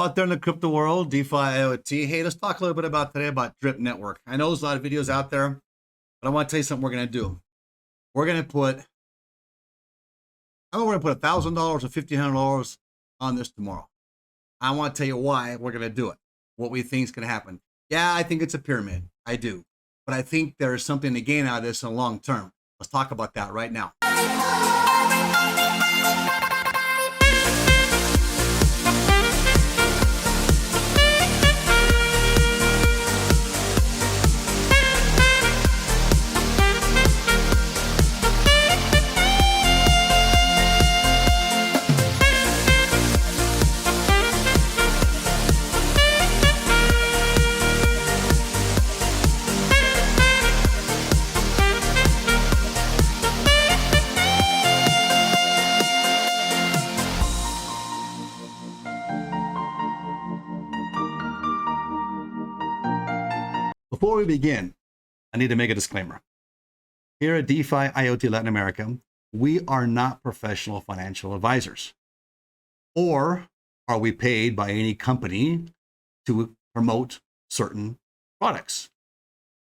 out there in the crypto world, DeFi, IoT. Hey, let's talk a little bit about today about Drip Network. I know there's a lot of videos out there, but I want to tell you something we're going to do. We're going to put, I know we're going to put $1,000 or $1,500 on this tomorrow. I want to tell you why we're going to do it, what we think is going to happen. Yeah, I think it's a pyramid. I do. But I think there is something to gain out of this in the long term. Let's talk about that right now. Before we begin, I need to make a disclaimer. Here at DeFi IoT Latin America, we are not professional financial advisors, or are we paid by any company to promote certain products.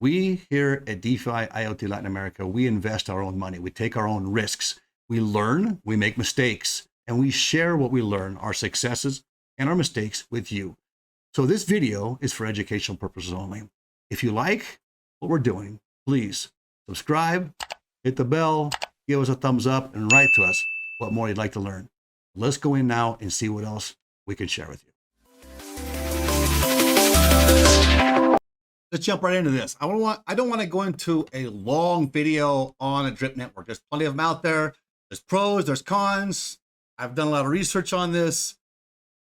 We here at DeFi IoT Latin America, we invest our own money. We take our own risks. We learn, we make mistakes, and we share what we learn, our successes and our mistakes with you. So this video is for educational purposes only. If you like what we're doing, please subscribe, hit the bell, give us a thumbs up, and write to us what more you'd like to learn. Let's go in now and see what else we can share with you. Let's jump right into this. I don't want to go into a long video on a Drip network. There's plenty of them out there. There's pros, there's cons. I've done a lot of research on this.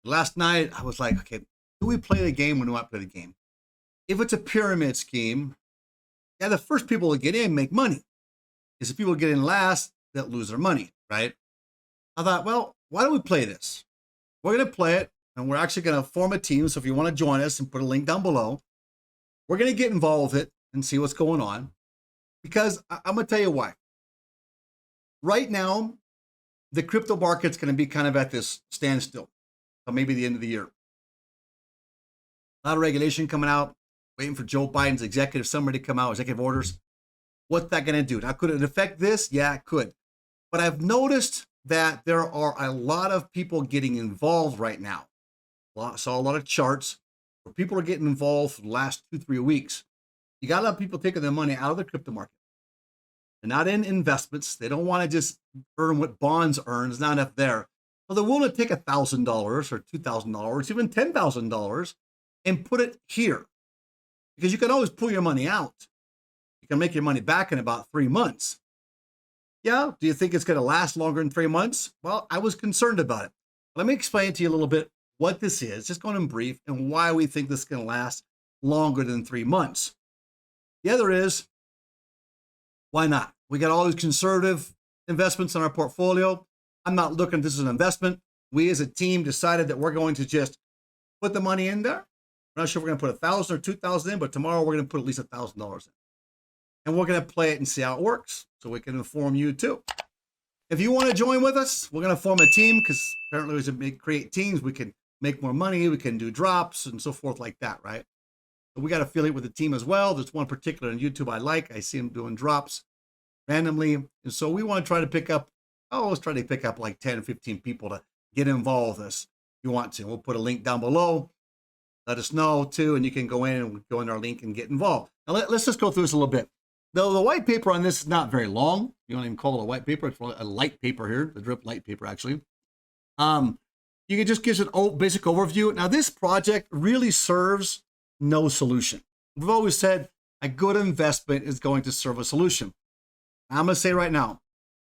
Last night, I was like, okay, do we play the game or do we not play the game? If it's a pyramid scheme, yeah, the first people to get in make money. Because if people get in last, they'll lose their money, right? I thought, well, why don't we play this? We're going to play it, and we're actually going to form a team. So if you want to join us and put a link down below, we're going to get involved with it and see what's going on. Because I'm going to tell you why. Right now, the crypto market's going to be kind of at this standstill until maybe the end of the year. A lot of regulation coming out. Waiting for Joe Biden's executive summary to come out, executive orders. What's that going to do? Now, could it affect this? Yeah, it could. But I've noticed that there are a lot of people getting involved right now. Saw a lot of charts where people are getting involved for the last 2-3 weeks. You got a lot of people taking their money out of the crypto market. They're not in investments. They don't want to just earn what bonds earn. There's not enough there. So they're willing to take $1,000 or $2,000, even $10,000 and put it here. Because you can always pull your money out. You can make your money back in about 3 months. Yeah, do you think it's going to last longer than 3 months? Well, I was concerned about it. Let me explain to you a little bit what this is, just going in brief, and why we think this is going to last longer than 3 months. The other is, why not? We got all these conservative investments in our portfolio. I'm not looking at this as an investment. We as a team decided that we're going to just put the money in there. I'm not sure if we're going to put 1,000 or 2,000 in, but tomorrow we're going to put at least $1,000 in. And we're going to play it and see how it works so we can inform you too. If you want to join with us, we're going to form a team because apparently as we create teams, we can make more money, we can do drops and so forth like that, right? But we got to affiliate with the team as well. There's one particular on YouTube I like. I see him doing drops randomly. And so we want to try to pick up, let's try to pick up like 10 or 15 people to get involved with us if you want to. We'll put a link down below. Let us know too, and you can go in and go in our link and get involved. Now let's just go through this a little bit. The white paper on this is not very long. You don't even call it a white paper. It's a light paper here, the Drip light paper actually. You can just give us a basic overview. Now this project really serves no solution. We've always said a good investment is going to serve a solution. I'm going to say right now,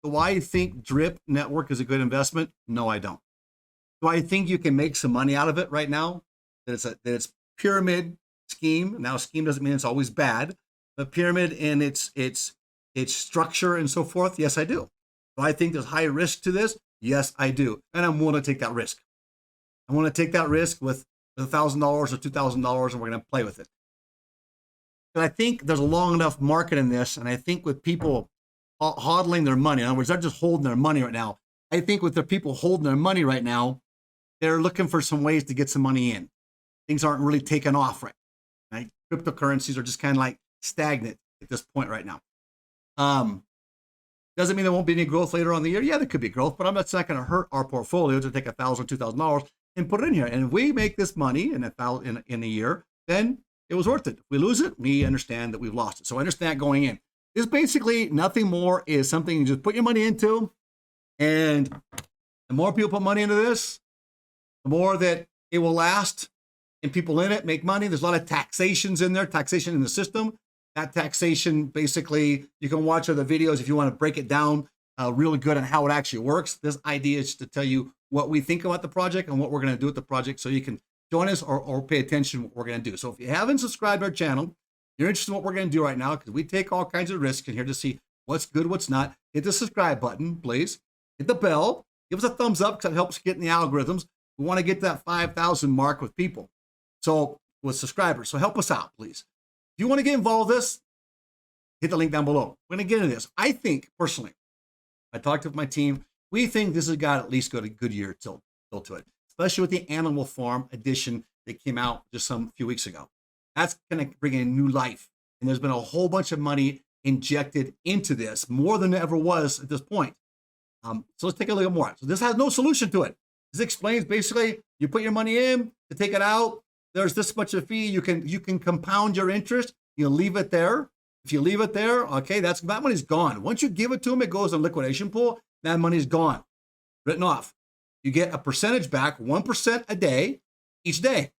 do I think Drip Network is a good investment? No, I don't. Do I think you can make some money out of it right now? That it's pyramid scheme. Now, scheme doesn't mean it's always bad, but pyramid in its structure and so forth. Yes, I do. Do I think there's high risk to this? Yes, I do. And I'm willing to take that risk. I want to take that risk with $1,000 or $2,000 and we're going to play with it. But I think there's a long enough market in this. And I think with people hodling their money, in other words, they're just holding their money right now. I think with the people holding their money right now, they're looking for some ways to get some money in. Things aren't really taking off right? Cryptocurrencies are just kind of like stagnant at this point right now. Doesn't mean there won't be any growth later on in the year. Yeah, there could be growth, but it's not going to hurt our portfolio to take $1,000, $2,000 and put it in here. And if we make this money in a year, then it was worth it. If we lose it, we understand that we've lost it. So understand going in. It's basically nothing more, is something you just put your money into. And the more people put money into this, the more that it will last and people in it make money. There's a lot of taxations in there, taxation in the system. That taxation, basically, you can watch other videos if you want to break it down really good on how it actually works. This idea is to tell you what we think about the project and what we're going to do with the project so you can join us or pay attention to what we're going to do. So if you haven't subscribed to our channel, you're interested in what we're going to do right now, because we take all kinds of risks in here to see what's good, what's not. Hit the subscribe button, please. Hit the bell. Give us a thumbs up because it helps get in the algorithms. We want to get that 5,000 mark with people. So with subscribers. So help us out, please. If you want to get involved with this, hit the link down below. We're going to get into this. I think, personally, I talked with my team, we think this has got at least got a good year till to it, especially with the Animal Farm edition that came out just some few weeks ago. That's going to bring in new life. And there's been a whole bunch of money injected into this, more than there ever was at this point. So let's take a look at more. So this has no solution to it. This explains basically, you put your money in to take it out. There's this much of a fee. You can compound your interest. You leave it there. If you leave it there, okay, that money's gone. Once you give it to them, it goes in liquidation pool. That money's gone, written off. You get a percentage back, 1% a day, each day.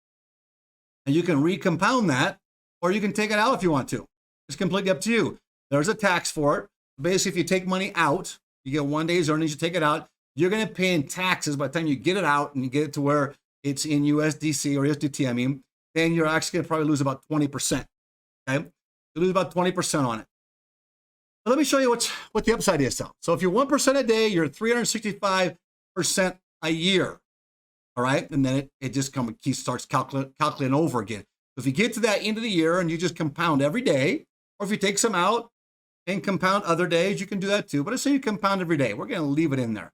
And you can recompound that, or you can take it out if you want to. It's completely up to you. There's a tax for it. Basically, if you take money out, you get 1 day's earnings, you take it out, you're going to pay in taxes by the time you get it out and you get it to where it's in USDC or USDT, then you're actually going to probably lose about 20%. Okay? You lose about 20% on it. But let me show you what the upside is. So if you're 1% a day, you're 365% a year. All right. And then it just starts calculating over again. So if you get to that end of the year and you just compound every day, or if you take some out and compound other days, you can do that too. But let's say you compound every day. We're going to leave it in there.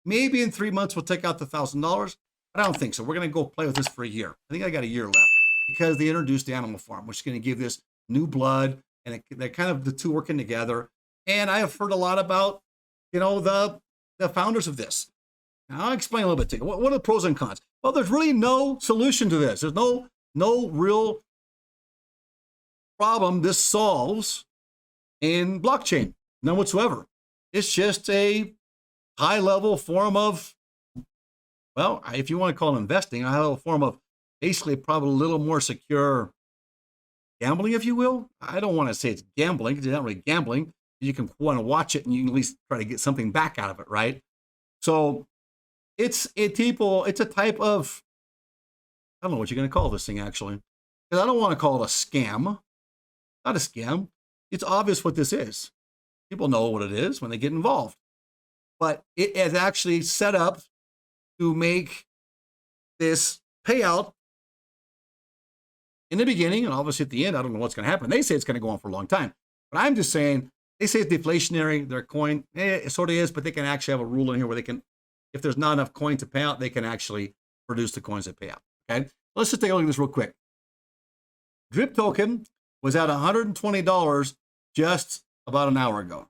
Maybe in 3 months, we'll take out the $1,000. I don't think so. We're going to go play with this for a year. I think I got a year left because they introduced the Animal Farm, which is going to give this new blood, and they're kind of the two working together. And I have heard a lot about, the founders of this. Now I'll explain a little bit to you. What are the pros and cons? Well, there's really no solution to this. There's no real problem this solves in blockchain, none whatsoever. It's just a high-level form of, well, if you want to call it investing, a high-level form of basically probably a little more secure gambling, if you will. I don't want to say it's gambling because it's not really gambling. You can want to watch it and you can at least try to get something back out of it, right? So it's a type of, I don't know what you're going to call this thing actually, because I don't want to call it a scam. Not a scam. It's obvious what this is. People know what it is when they get involved. But it is actually set up to make this payout in the beginning, and obviously at the end, I don't know what's going to happen. They say it's going to go on for a long time. But I'm just saying, they say it's deflationary. Their coin, it sort of is, but they can actually have a rule in here where they can, if there's not enough coin to pay out, they can actually produce the coins that pay out. Okay, let's just take a look at this real quick. Drip token was at $120 just about an hour ago.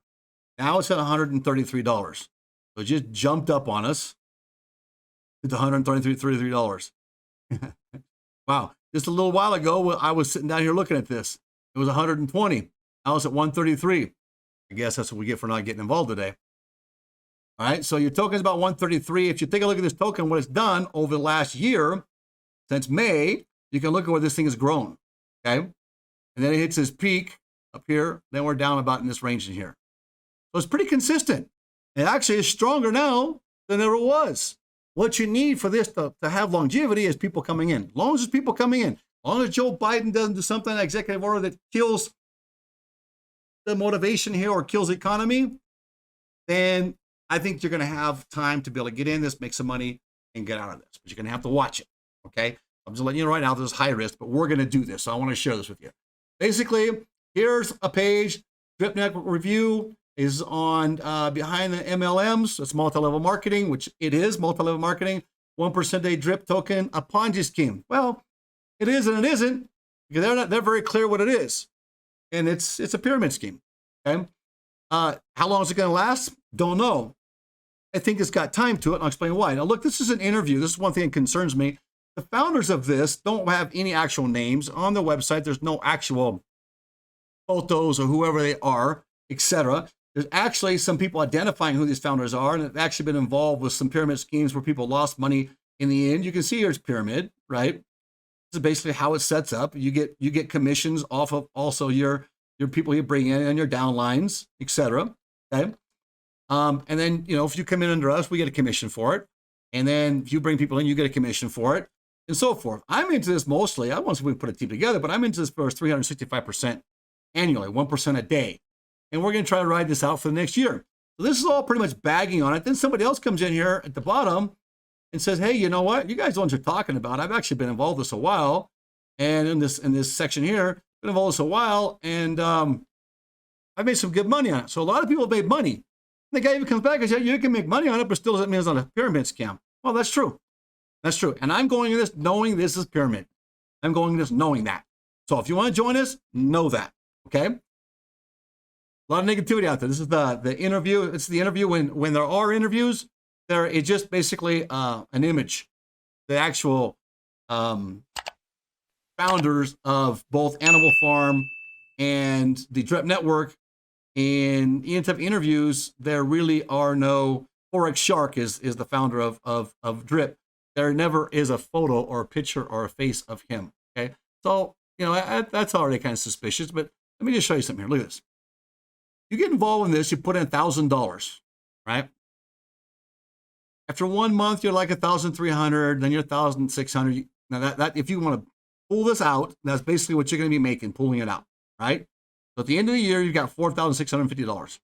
Now it's at $133. So it just jumped up on us. It's $133. Wow. Just a little while ago, I was sitting down here looking at this. It was 120. Now it's at 133. I guess that's what we get for not getting involved today. All right, so your token is about 133. If you take a look at this token, what it's done over the last year, since May, you can look at where this thing has grown, okay? And then it hits this peak up here. Then we're down about in this range in here. So it's pretty consistent. It actually is stronger now than ever was. What you need for this to have longevity is people coming in. As long as there's people coming in, as long as Joe Biden doesn't do something, an executive order that kills the motivation here or kills the economy, then I think you're going to have time to be able to get in this, make some money, and get out of this. But you're going to have to watch it, okay? I'm just letting you know right now this is high risk, but we're going to do this. So I want to share this with you. Basically, here's a page. Drip Network Review is on behind the MLMs. It's multi-level marketing, which it is multi-level marketing. 1% a drip token a Ponzi scheme? Well, it is and it isn't, because they're very clear what it is. And it's a pyramid scheme. Okay. How long is it going to last? Don't know. I think it's got time to it, and I'll explain why. Now, look, this is an interview. This is one thing that concerns me. The founders of this don't have any actual names on the website. There's no actual photos or whoever they are, etc. There's actually some people identifying who these founders are, and have actually been involved with some pyramid schemes where people lost money in the end. You can see here's pyramid, right? This is basically how it sets up. You get commissions off of also your people you bring in and your downlines, etc. Okay. And then, if you come in under us, we get a commission for it. And then if you bring people in, you get a commission for it, and so forth. I'm into this mostly. I want to put a team together, but I'm into this for 365% annually, 1% a day. And we're going to try to ride this out for the next year. So this is all pretty much bagging on it. Then somebody else comes in here at the bottom and says, hey, you know what? You guys know what you're talking about. I've actually been involved with this a while. And in this section here, been involved with this a while. And I've made some good money on it. So a lot of people have made money. The guy even comes back and says, you can make money on it, but still doesn't mean it's not a pyramid scam. Well, that's true. That's true. And I'm going into this knowing this is pyramid. I'm going into this knowing that. So if you want to join us, know that. Okay? A lot of negativity out there. This is the interview. It's the interview when there are interviews. It's just basically an image. The actual founders of both Animal Farm and the Drip Network. In the type of interviews, there really are no. Forex Shark is the founder of Drip. There never is a photo or a picture or a face of him. Okay, so that's already kind of suspicious. But let me just show you something here. Look at this. You get involved in this, you put in $1,000, right? After 1 month, you're like 1,300, then you're 1,600. Now that if you want to pull this out, that's basically what you're going to be making, pulling it out, right? So at the end of the year, you've got $4,650.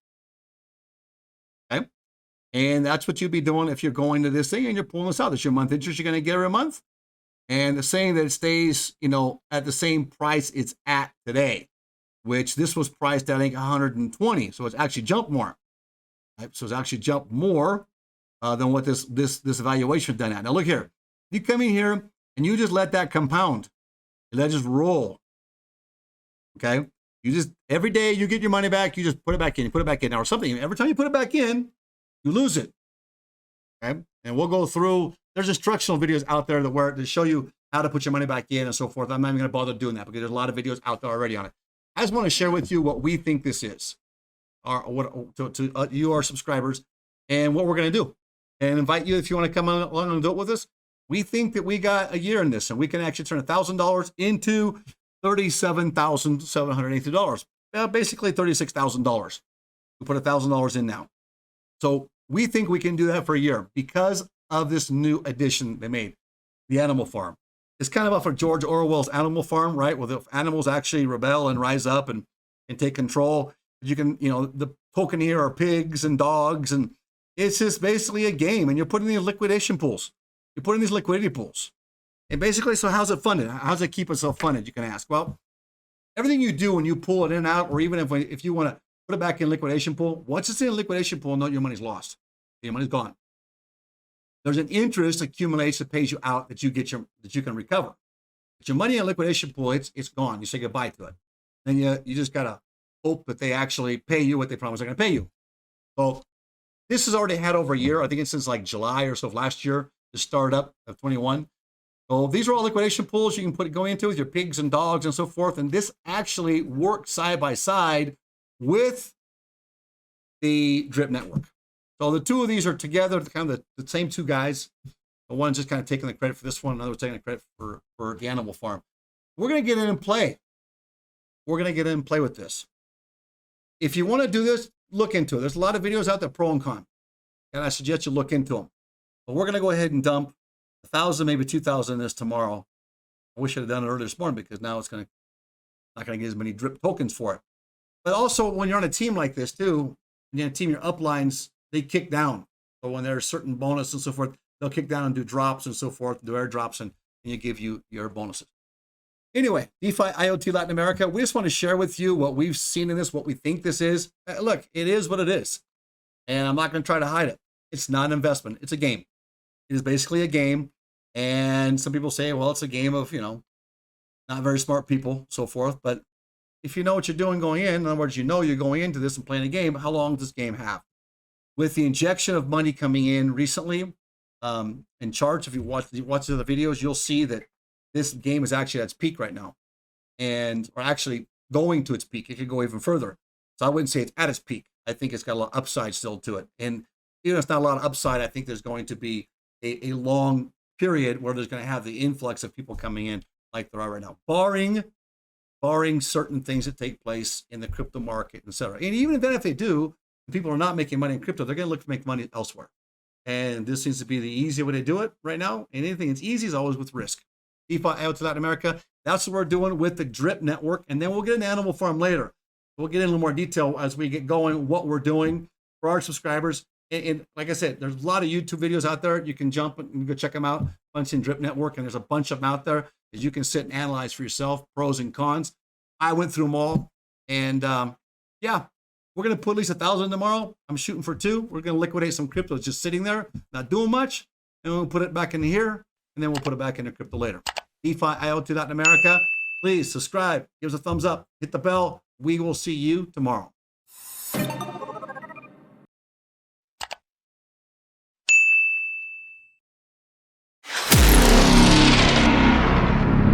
Okay. And that's what you'd be doing if you're going to this thing and you're pulling this out. That's your month interest you're going to get every month. And the saying that it stays, at the same price it's at today, which this was priced at, I think, 120. So it's actually jumped more. Right? So it's actually jumped more than what this evaluation is done at. Now look here. You come in here and you just let that compound. You let it just roll. Okay. You just, every day you get your money back, you just put it back in, you put it back in, or something. Every time you put it back in, you lose it. Okay. And we'll go through, there's instructional videos out there that show you how to put your money back in and so forth. I'm not even going to bother doing that because there's a lot of videos out there already on it. I just want to share with you what we think this is, or what to you, our subscribers, and what we're going to do. And invite you, if you want to come along and do it with us. We think that we got a year in this, and we can actually turn $1,000 into $37,782. Basically $36,000. We put $1,000 in now. So we think we can do that for a year because of this new addition they made, the Animal Farm. It's kind of off of George Orwell's Animal Farm, right? Where the animals actually rebel and rise up and take control. You can, the token here are pigs and dogs, and it's just basically a game. And you're putting these liquidation pools. You're putting these liquidity pools. And basically, so how's it funded? How's it keep itself funded? You can ask. Well, everything you do when you pull it in and out, or even if you want to put it back in liquidation pool, once it's in a liquidation pool, know your money's lost. Your money's gone. There's an interest accumulates that pays you out that you can recover. But your money in a liquidation pool, it's gone. You say goodbye to it. Then you just gotta hope that they actually pay you what they promise they're gonna pay you. So this has already had over a year. I think it's since like July or so of last year, the startup of 21. So these are all liquidation pools you can go into with your pigs and dogs and so forth. And this actually works side by side with the Drip Network. So the two of these are together, kind of the same two guys. The one's just kind of taking the credit for this one, another taking the credit for the Animal Farm. We're going to get in and play. We're going to get in and play with this. If you want to do this, look into it. There's a lot of videos out there, pro and con, and I suggest you look into them. But we're going to go ahead and dump 1,000, maybe 2,000 in this tomorrow. I wish I'd have done it earlier this morning because now it's not going to get as many drip tokens for it. But also, when you're on a team like this too, and you team your uplines, they kick down. So when there's certain bonus and so forth, they'll kick down and do drops and so forth, do airdrops, and you give you your bonuses. Anyway, DeFi IoT Latin America, we just want to share with you what we've seen in this, what we think this is. Look, it is what it is. And I'm not going to try to hide it. It's not an investment. It's a game. It is basically a game. And some people say, well, it's a game of, not very smart people, so forth. But if you know what you're doing going in other words, you're going into this and playing a game, how long does this game have? With the injection of money coming in recently, in charts, if you watch the other videos, you'll see that this game is actually at its peak right now, or actually going to its peak. It could go even further. So I wouldn't say it's at its peak. I think it's got a lot of upside still to it. And even if it's not a lot of upside, I think there's going to be a long period where there's going to have the influx of people coming in like there are right now, barring certain things that take place in the crypto market, etc. And even then, if they do, people are not making money in crypto, they're going to look to make money elsewhere. And this seems to be the easier way to do it right now. And anything that's easy is always with risk. DeFi out to Latin America. That's what we're doing with the Drip network. And then we'll get an animal farm later. We'll get in a little more detail as we get going, what we're doing for our subscribers. And like I said, there's a lot of YouTube videos out there. You can jump and go check them out. Punch in Drip network, and there's a bunch of them out there that you can sit and analyze for yourself, pros and cons. I went through them all. And yeah, we're going to put at least 1,000 tomorrow. I'm shooting for 2. We're going to liquidate some crypto that's just sitting there, not doing much. And we'll put it back in here, and then we'll put it back into crypto later. DeFi IoT Latin America. Please subscribe, give us a thumbs up, hit the bell. We will see you tomorrow.